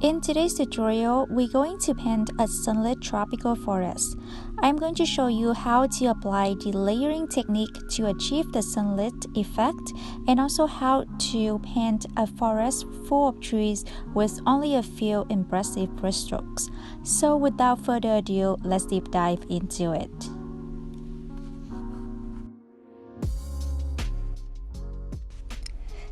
In today's tutorial, we're going to paint a sunlit tropical forest. I'm going to show you how to apply the layering technique to achieve the sunlit effect and also how to paint a forest full of trees with only a few impressive brushstrokes. So without further ado, let's deep dive into it.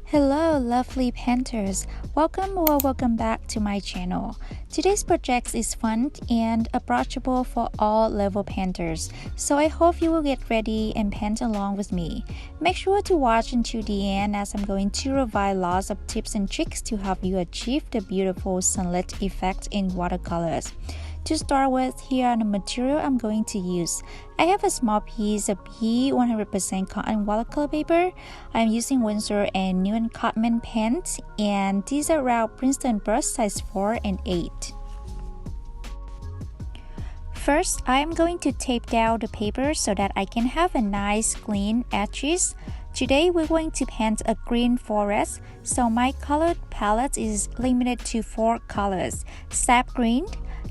Hello lovely painters, welcome back to my channel. Today's project is fun and approachable for all level painters, so I hope you will get ready and paint along with me. Make sure to watch until the end as I'm going to provide lots of tips and tricks to help you achieve the beautiful sunlit effect in watercolors. To start with, here are the material I'm going to use. I have a small piece of B100% cotton watercolor paper. I'm using Winsor and Newton Cotman pens, and these are round Princeton brush size 4 and 8. First, I'm going to tape down the paper so that I can have a nice clean edges. Today, we're going to paint a green forest, so my color palette is limited to 4 colors: sap green,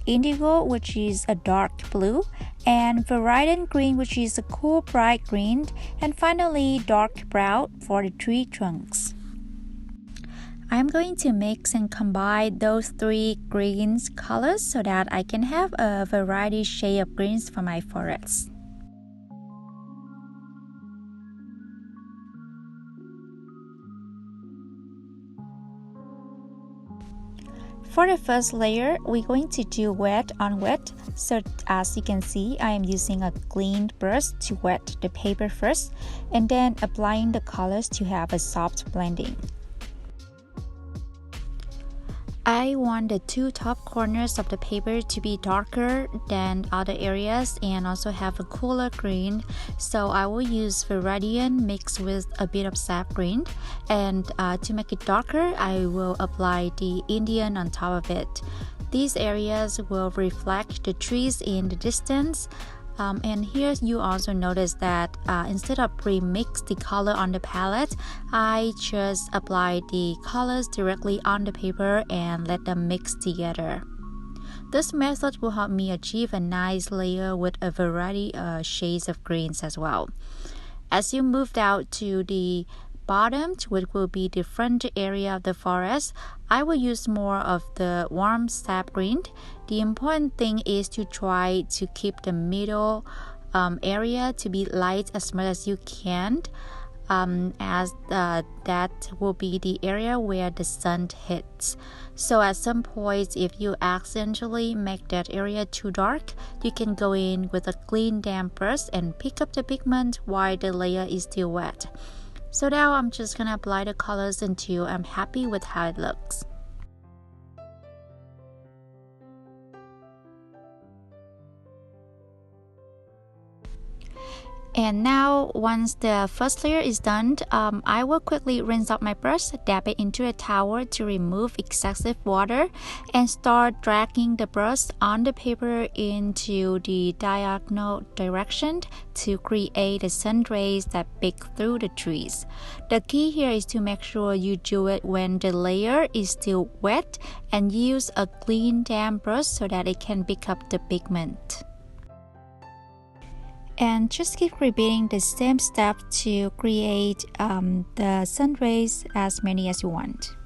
indigo, which is a dark blue, and viridian green, which is a cool bright green, and finally dark brown for the tree trunks. I'm going to mix and combine those 3 greens colors so that I can have a variety shade of greens for my forest. For the first layer, we're going to do wet on wet. So as you can see, I am using a clean brush to wet the paper first and then applying the colors to have a soft blending. I want the 2 top corners of the paper to be darker than other areas and also have a cooler green, so I will use viridian mixed with a bit of sap green, and to make it darker I will apply the Indian on top of it. These areas will reflect the trees in the distance. And here you also notice that instead of pre-mix the color on the palette, I just apply the colors directly on the paper and let them mix together. This method will help me achieve a nice layer with a variety of shades of greens as well. As you move out to the bottom, which will be the front area of the forest, I will use more of the warm sap green. The important thing is to try to keep the middle area to be light as much as you can, as that will be the area where the sun hits. So at some point, if you accidentally make that area too dark, you can go in with a clean damp brush and pick up the pigment while the layer is still wet. So now I'm just gonna apply the colors until I'm happy with how it looks. And now, once the first layer is done, I will quickly rinse out my brush, dab it into a towel to remove excessive water, and start dragging the brush on the paper into the diagonal direction to create the sun rays that peek through the trees. The key here is to make sure you do it when the layer is still wet and use a clean damp brush so that it can pick up the pigment. And just keep repeating the same step to create the sun rays as many as you want.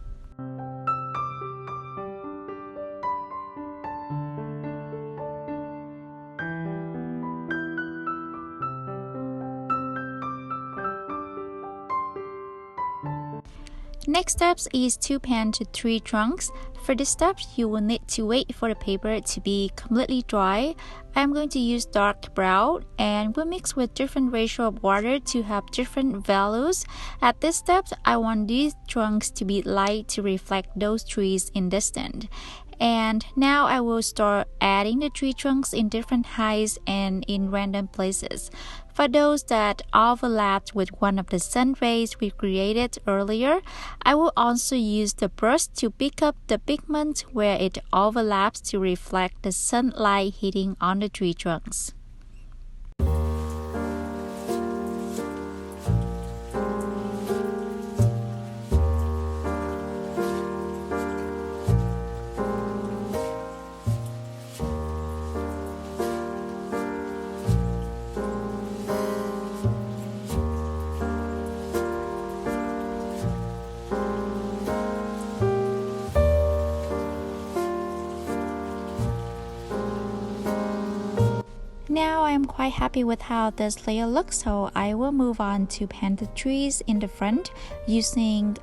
Next step is to paint the tree trunks. For this step, you will need to wait for the paper to be completely dry. I'm going to use dark brown and will mix with different ratio of water to have different values. At this step, I want these trunks to be light to reflect those trees in distance. And now I will start adding the tree trunks in different heights and in random places. For those that overlapped with one of the sun rays we created earlier, I will also use the brush to pick up the pigment where it overlaps to reflect the sunlight hitting on the tree trunks. Now I'm quite happy with how this layer looks, so I will move on to paint the trees in the front using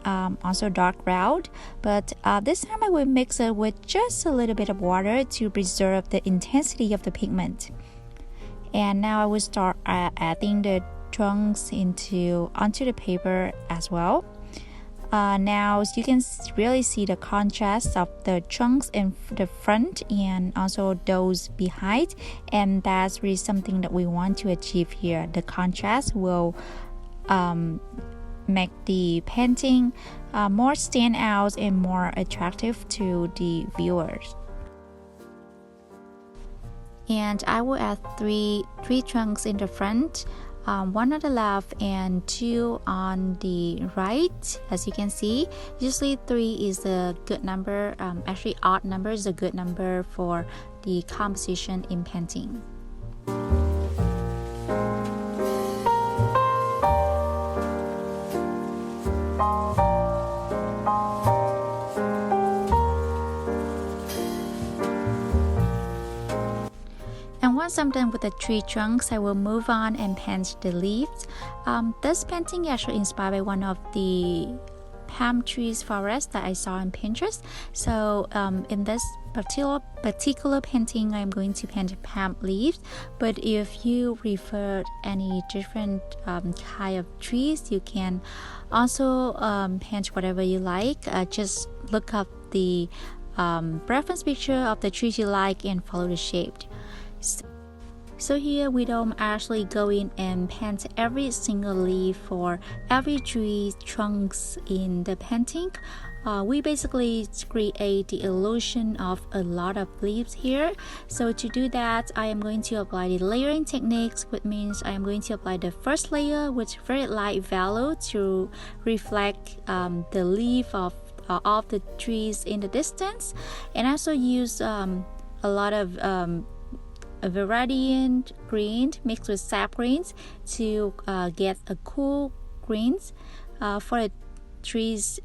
also dark brown, but this time I will mix it with just a little bit of water to preserve the intensity of the pigment. And now I will start adding the trunks onto the paper as well. Now you can really see the contrast of the trunks in the front and also those behind, and that's really something that we want to achieve here. The contrast will make the painting more stand out and more attractive to the viewers. And I will add three trunks in the front, one on the left and two on the right. As you can see, usually 3 is a good number. Actually, odd number is a good number for the composition in painting. And once I'm done with the tree trunks, I will move on and paint the leaves. This painting is actually inspired by one of the palm trees forest that I saw on Pinterest. So in this particular painting, I'm going to paint palm leaves. But if you prefer any different kind of trees, you can also paint whatever you like. Just look up the reference picture of the trees you like and follow the shape. So here we don't actually go in and paint every single leaf for every tree trunks in the painting. We basically create the illusion of a lot of leaves here. So to do that, I am going to apply the layering techniques, which means I am going to apply the first layer with very light value to reflect the leaf of the trees in the distance, and also use a lot of a variant green mixed with sap greens to get a cool greens for the trees,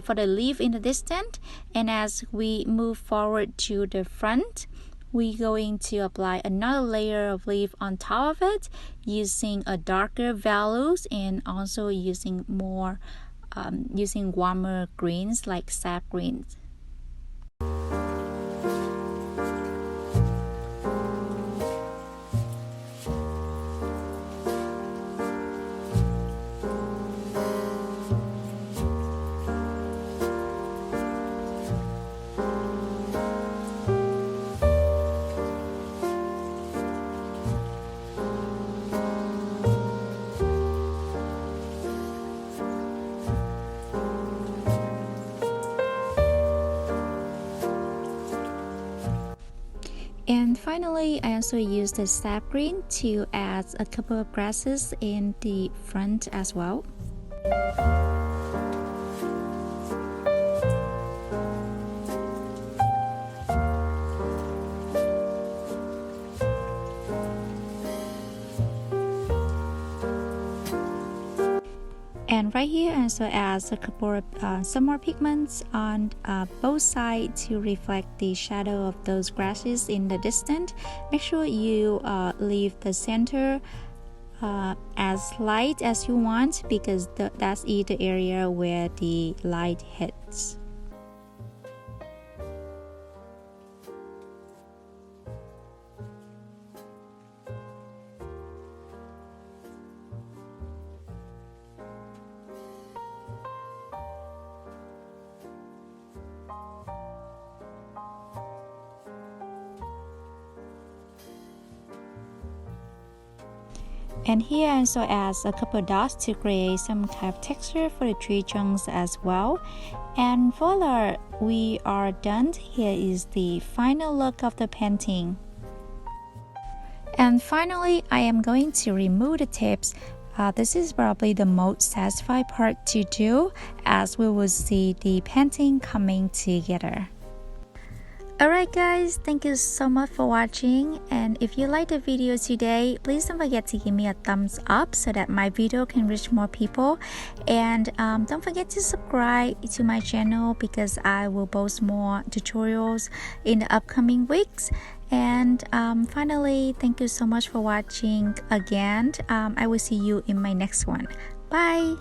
for the leaf in the distance. And as we move forward to the front, we're going to apply another layer of leaf on top of it using a darker values and also using more using warmer greens like sap greens. And finally, I also used the sap green to add a couple of grasses in the front as well. And right here, I also add a couple of some more pigments on both sides to reflect the shadow of those grasses in the distance. Make sure you leave the center as light as you want, because that's the area where the light hits. And here I also add a couple of dots to create some kind of texture for the tree trunks as well. And voila, we are done. Here is the final look of the painting. And finally, I am going to remove the tips. This is probably the most satisfying part to do, as we will see the painting coming together. Alright guys, thank you so much for watching, and if you liked the video today, please don't forget to give me a thumbs up so that my video can reach more people, and don't forget to subscribe to my channel because I will post more tutorials in the upcoming weeks. And finally, thank you so much for watching again. I will see you in my next one. Bye.